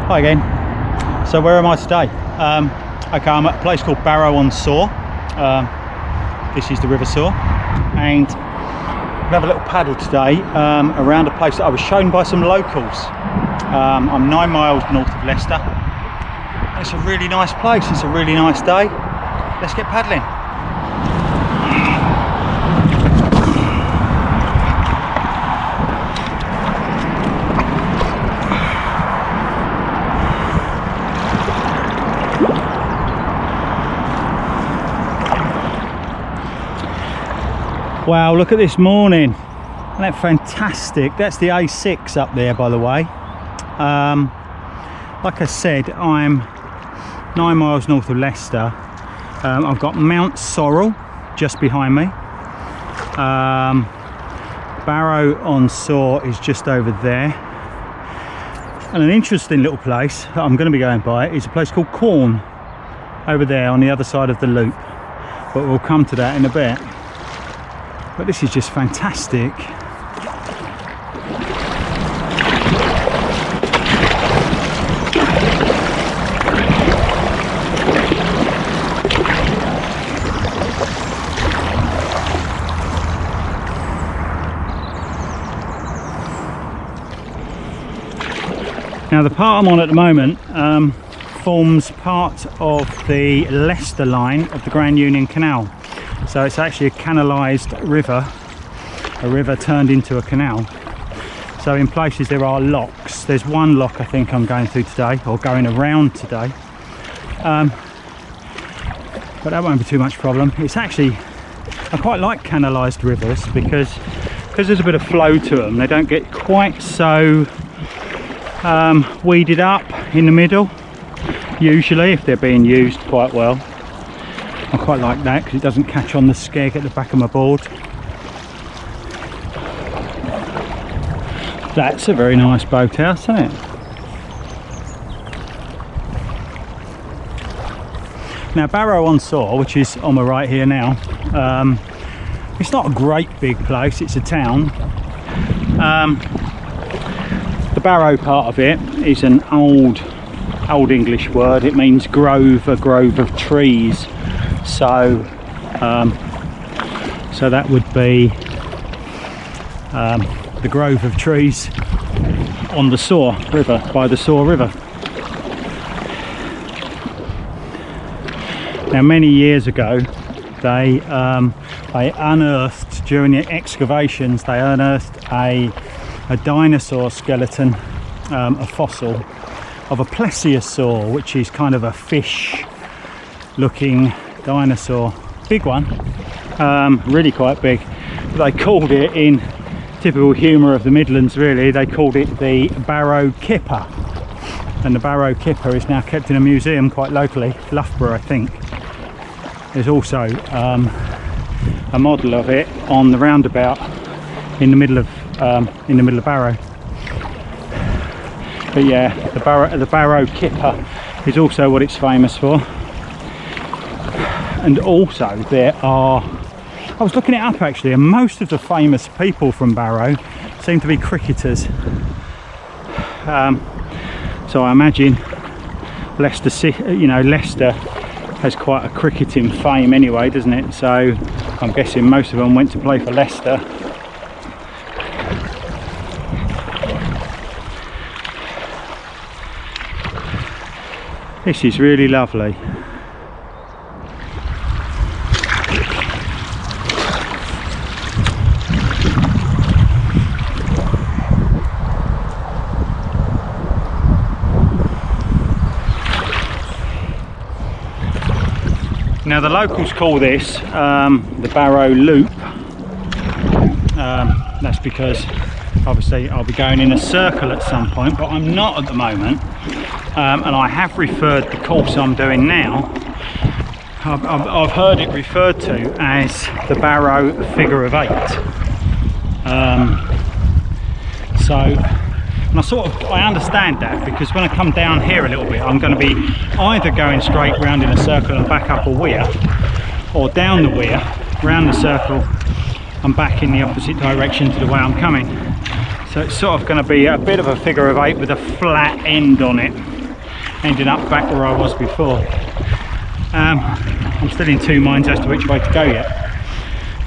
Hi again. So where am I today? Okay, I'm at a place called Barrow on Soar. This is the River Soar, and we'll have a little paddle today around a place that I was shown by some locals. I'm 9 miles north of Leicester. It's a really nice place. It's a really nice day. Let's get paddling. Wow, look at this morning. Isn't that fantastic? That's the A6 up there, by the way. Like I said, I'm 9 miles north of Leicester. I've got Mount Sorrel just behind me. Barrow on Soar is just over there. And an interesting little place that I'm going to be going by is a place called Corn, over there on the other side of the loop. But we'll come to that in a bit. But this is just fantastic. Now the part I'm on at the moment forms part of the Leicester line of the Grand Union Canal. So it's actually a canalised river, a river turned into a canal. So in places there are locks. There's one lock I think I'm going through today, or going around today. But that won't be too much problem. It's actually, I quite like canalised rivers because there's a bit of flow to them. They don't get quite so weeded up in the middle, usually, if they're being used quite well. I quite like that because it doesn't catch on the skeg at the back of my board. That's a very nice boathouse, isn't it? Now Barrow on Soar, which is on my right here now, it's not a great big place, it's a town. The Barrow part of it is an old English word. It means grove, a grove of trees. So that would be the grove of trees on the Soar River, by the Soar River. Now many years ago they unearthed, during the excavations, they unearthed a dinosaur skeleton, a fossil of a plesiosaur, which is kind of a fish looking dinosaur, big one, really quite big. They called it, in typical humour of the Midlands really, they called it the Barrow Kipper, and the Barrow Kipper is now kept in a museum quite locally, Loughborough I think. There's also a model of it on the roundabout in the middle of Barrow. But yeah, the Barrow Kipper is also what it's famous for. And also there are, I was looking it up actually, and most of the famous people from Barrow seem to be cricketers. So I imagine Leicester has quite a cricketing fame anyway, doesn't it? So I'm guessing most of them went to play for Leicester. This is really lovely. Now the locals call this the Barrow Loop. That's because obviously I'll be going in a circle at some point, but I'm not at the moment. And I have referred the course I'm doing now, I've heard it referred to as the Barrow Figure of 8. I understand that, because when I come down here a little bit, I'm going to be either going straight round in a circle and back up a weir, or down the weir, round the circle and back in the opposite direction to the way I'm coming. So it's sort of going to be a bit of a figure of 8 with a flat end on it, ending up back where I was before. I'm still in two minds as to which way to go yet,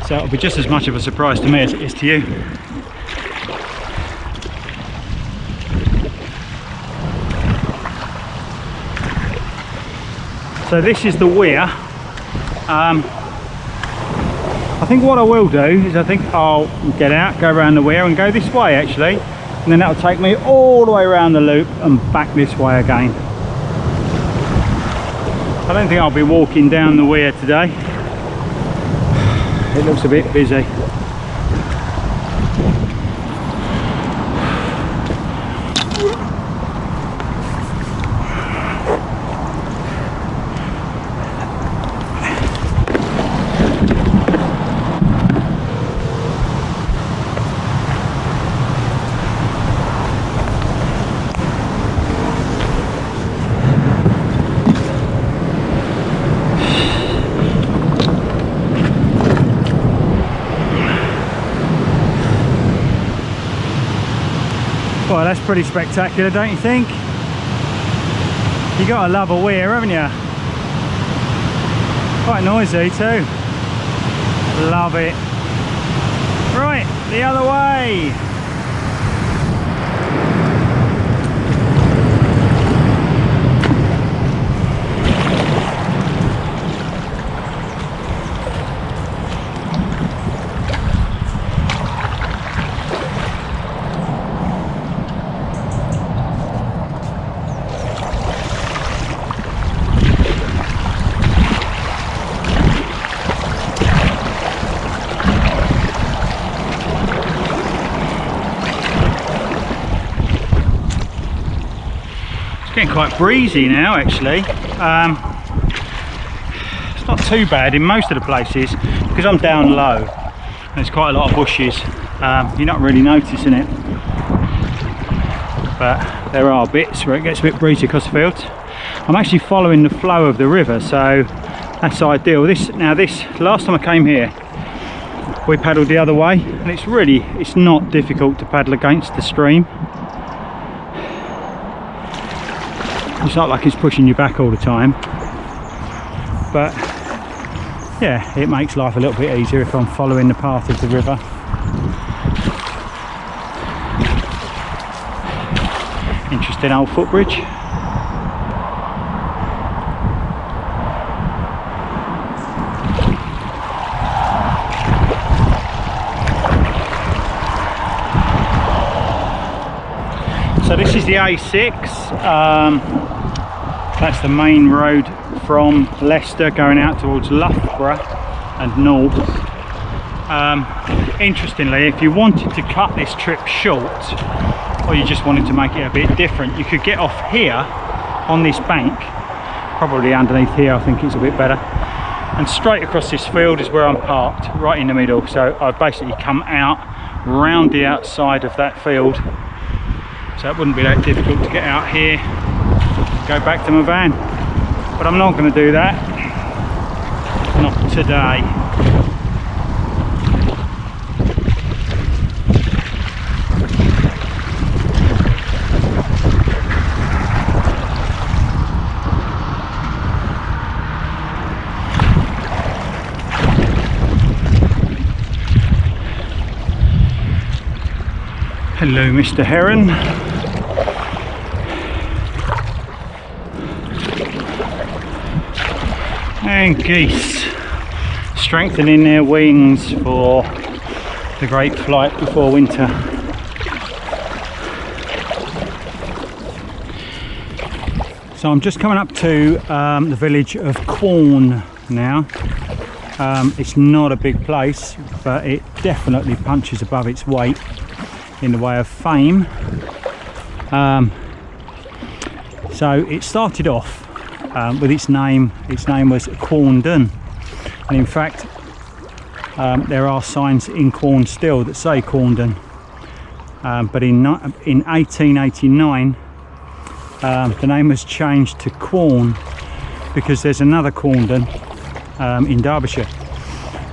so it'll be just as much of a surprise to me as it is to you. So this is the weir. I think what I will do is I think I'll get out, go around the weir and go this way actually, and then that'll take me all the way around the loop and back this way again. I don't think I'll be walking down the weir today. It looks a bit busy. Well, that's pretty spectacular, don't you think? You gotta love a weir, haven't you? Quite noisy too. Love it. Right, the other way. Getting quite breezy now actually. It's not too bad in most of the places because I'm down low. There's quite a lot of bushes. You're not really noticing it, but there are bits where it gets a bit breezy across the fields. I'm actually following the flow of the river, so that's ideal. This last time I came here we paddled the other way, and it's not difficult to paddle against the stream. It's not like it's pushing you back all the time, but yeah, it makes life a little bit easier if I'm following the path of the river. Interesting old footbridge. So this is the A6. That's the main road from Leicester going out towards Loughborough and north. Interestingly, if you wanted to cut this trip short, or you just wanted to make it a bit different, you could get off here on this bank, probably underneath here, I think it's a bit better, and straight across this field is where I'm parked, right in the middle. So I've basically come out round the outside of that field, so it wouldn't be that difficult to get out here, go back to my van. But I'm not going to do that, not today. Hello, Mr. Heron. And geese strengthening their wings for the great flight before winter. So I'm just coming up to the village of Quorn now. It's not a big place, but it definitely punches above its weight in the way of fame. So it started off with its name was Quorndon, and in fact there are signs in Quorn still that say Quorndon, but in 1889 the name was changed to Quorn because there's another Quorndon in Derbyshire,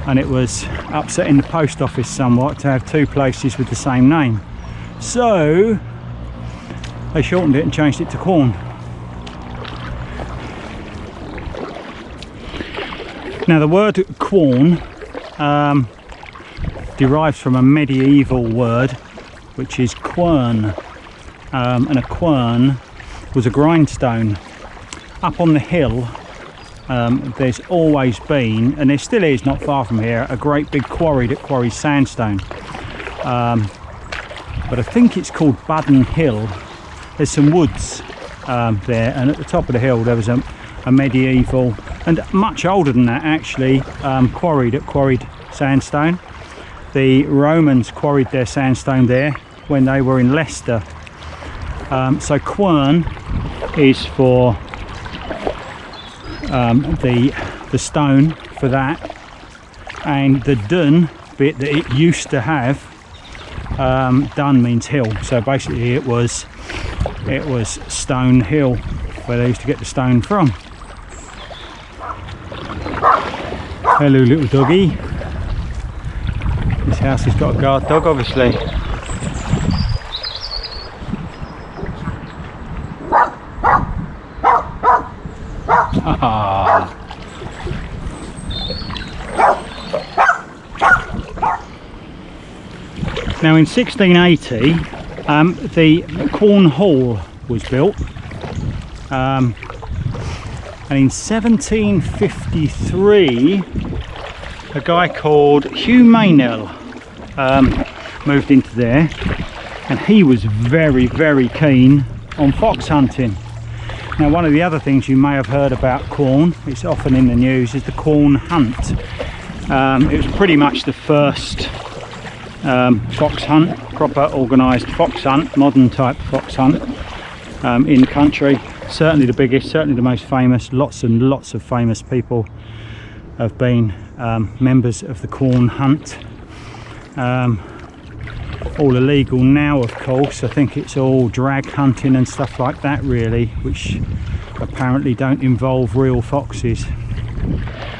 and it was upsetting the post office somewhat to have two places with the same name. So they shortened it and changed it to Quorn. Now the word Quorn derives from a medieval word which is quern, and a quern was a grindstone. Up on the hill there's always been, and there still is not far from here, a great big quarry that quarries sandstone, but I think it's called Budden Hill. There's some woods there, and at the top of the hill there was a medieval, and much older than that actually, quarry that quarried sandstone. The Romans quarried their sandstone there when they were in Leicester. So quern is for the stone for that, and the dun bit that it used to have, dun means hill, so basically it was Stone Hill where they used to get the stone from. Hello little doggy. This house has got a guard dog obviously. Now in 1680 the Quorn Hall was built, and in 1753 a guy called Hugh Maynell moved into there, and he was very, very keen on fox hunting. Now one of the other things you may have heard about Quorn, it's often in the news, is the Quorn Hunt. It was pretty much the first fox hunt, proper organised fox hunt, modern type fox hunt in the country. Certainly the biggest, certainly the most famous. Lots and lots of famous people have been members of the Quorn Hunt. All illegal now of course. I think it's all drag hunting and stuff like that really, which apparently don't involve real foxes.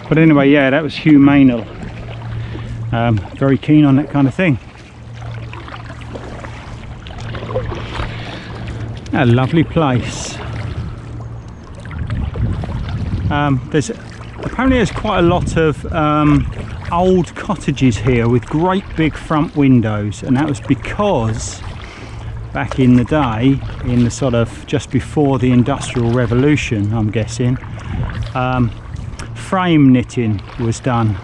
But anyway, yeah, that was Hugh Maynell. Very keen on that kind of thing. A lovely place. There's quite a lot of old cottages here with great big front windows, and that was because back in the day, in the sort of just before the Industrial Revolution, I'm guessing, frame knitting was done.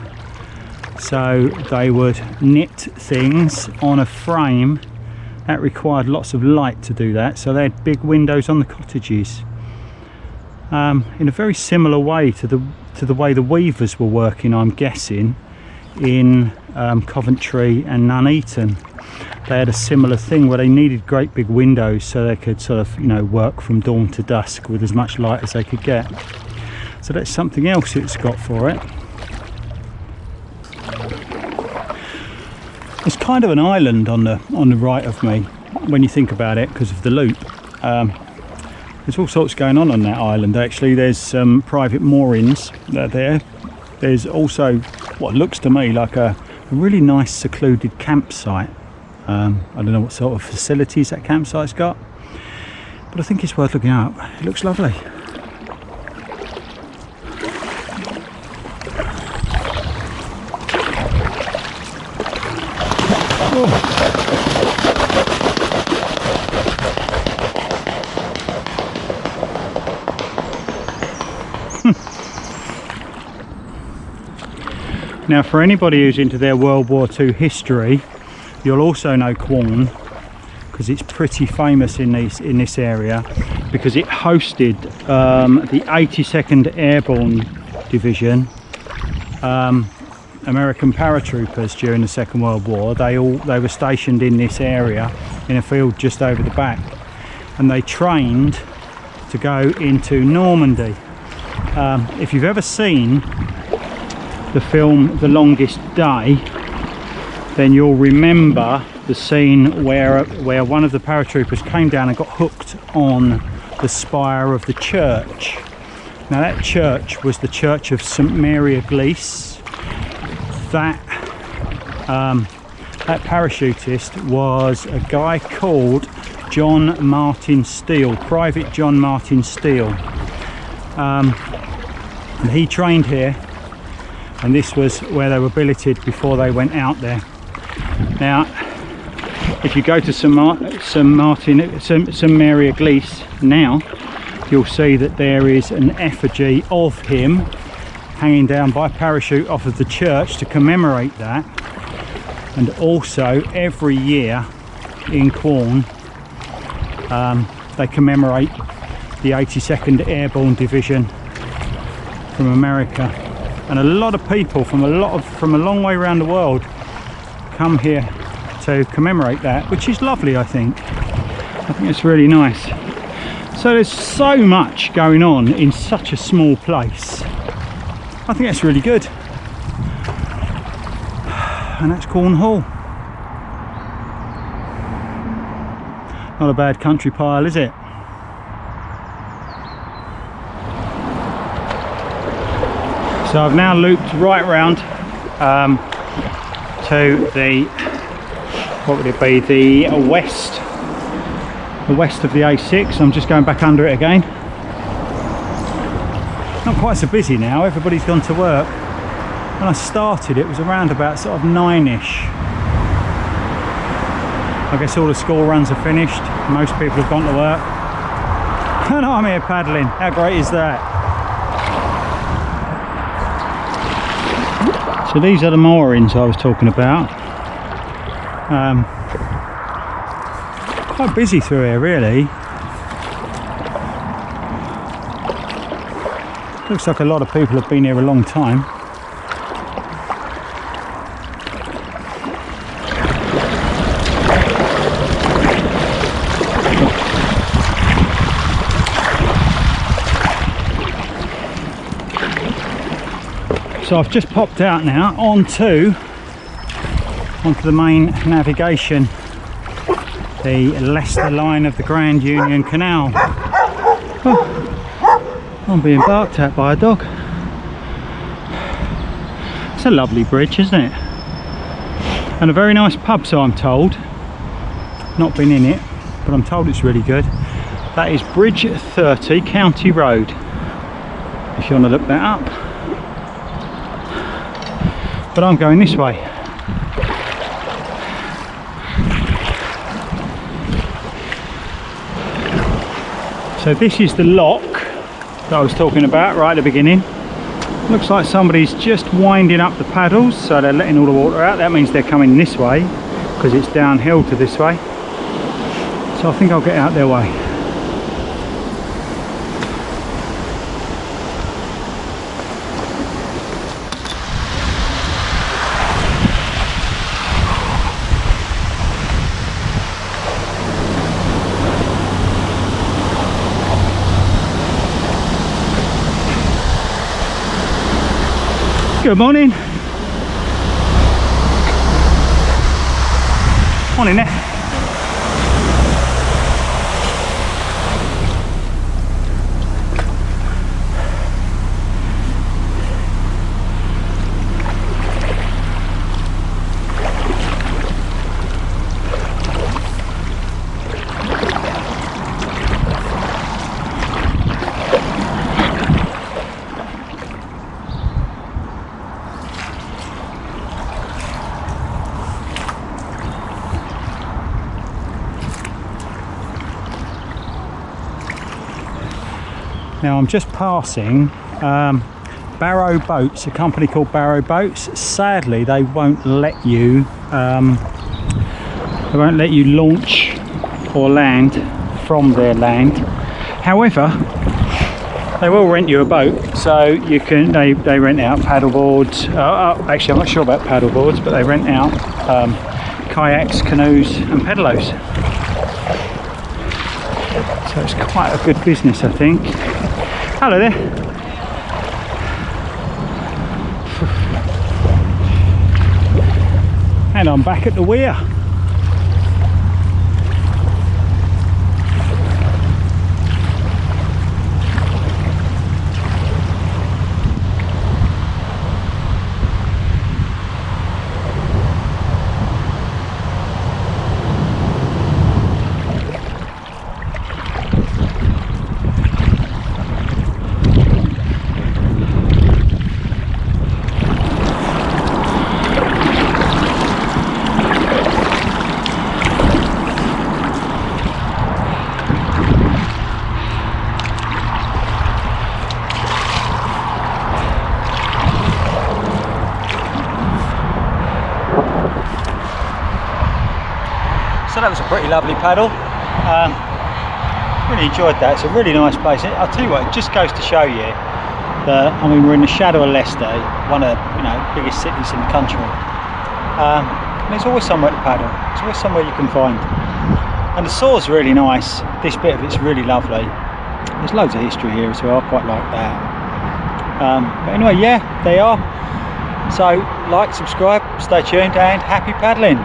So they would knit things on a frame. That required lots of light to do that, so they had big windows on the cottages, in a very similar way to the way the weavers were working, I'm guessing, in Coventry and Nuneaton. They had a similar thing where they needed great big windows so they could sort of, you know, work from dawn to dusk with as much light as they could get. So that's something else it's got for it. It's kind of an island on the right of me when you think about it, because of the loop. There's all sorts going on that island actually. There's some private moorings that are there. There's also what looks to me like a really nice secluded campsite. I don't know what sort of facilities that campsite's got, but I think it's worth looking up. It looks lovely. Now for anybody who's into their World War II history, you'll also know Quorn because it's pretty famous in this area, because it hosted the 82nd Airborne Division, American paratroopers during the Second World War. They were stationed in this area in a field just over the back, and they trained to go into Normandy. If you've ever seen the film The Longest Day, then you'll remember the scene where one of the paratroopers came down and got hooked on the spire of the church. Now that church was the Church of St Mary Eglise. That that parachutist was a guy called John Martin Steele, Private John Martin Steele. And he trained here, and this was where they were billeted before they went out there. Now, if you go to St Mary Eglise now, you'll see that there is an effigy of him hanging down by parachute off of the church to commemorate that. And also every year in Quorn, they commemorate the 82nd Airborne Division from America, and a lot of people from a long way around the world come here to commemorate that, which is lovely. I think it's really nice. So there's so much going on in such a small place. I think that's really good. And that's Cornwall. Not a bad country pile, is it? So I've now looped right round to the, what would it be, the west of the A6. I'm just going back under it again. Not quite so busy now, everybody's gone to work. When I started it was around about sort of 9ish. I guess all the school runs are finished, most people have gone to work. And I'm here paddling, how great is that? So these are the moorings I was talking about. Quite busy through here really. Looks like a lot of people have been here a long time. So I've just popped out now onto the main navigation, the Leicester line of the Grand Union Canal. Oh, I'm being barked at by a dog. It's a lovely bridge, isn't it? And a very nice pub, so I'm told. Not been in it, but I'm told it's really good. That is Bridge 30 County Road, if you want to look that up. But I'm going this way. So this is the lock that I was talking about right at the beginning. Looks like somebody's just winding up the paddles, so they're letting all the water out. That means they're coming this way because it's downhill to this way. So I think I'll get out their way. Good morning. Morning there. Now I'm just passing Barrow Boats, a company called Barrow Boats. Sadly, they won't let you launch or land from their land. However, they will rent you a boat, so you can. They rent out paddle boards. Actually, I'm not sure about paddle boards, but they rent out kayaks, canoes, and pedalos. So it's quite a good business, I think. Hello there. And I'm back at the weir. so that was a pretty lovely paddle. Really enjoyed that. It's a really nice place. I'll tell you what, it just goes to show you that, I mean, we're in the shadow of Leicester, one of the biggest cities in the country. And there's always somewhere to paddle. There's always somewhere you can find. And the Soar's really nice. This bit of it's really lovely. There's loads of history here as well. I quite like that. But anyway, yeah, they are. So like, subscribe, stay tuned, and happy paddling.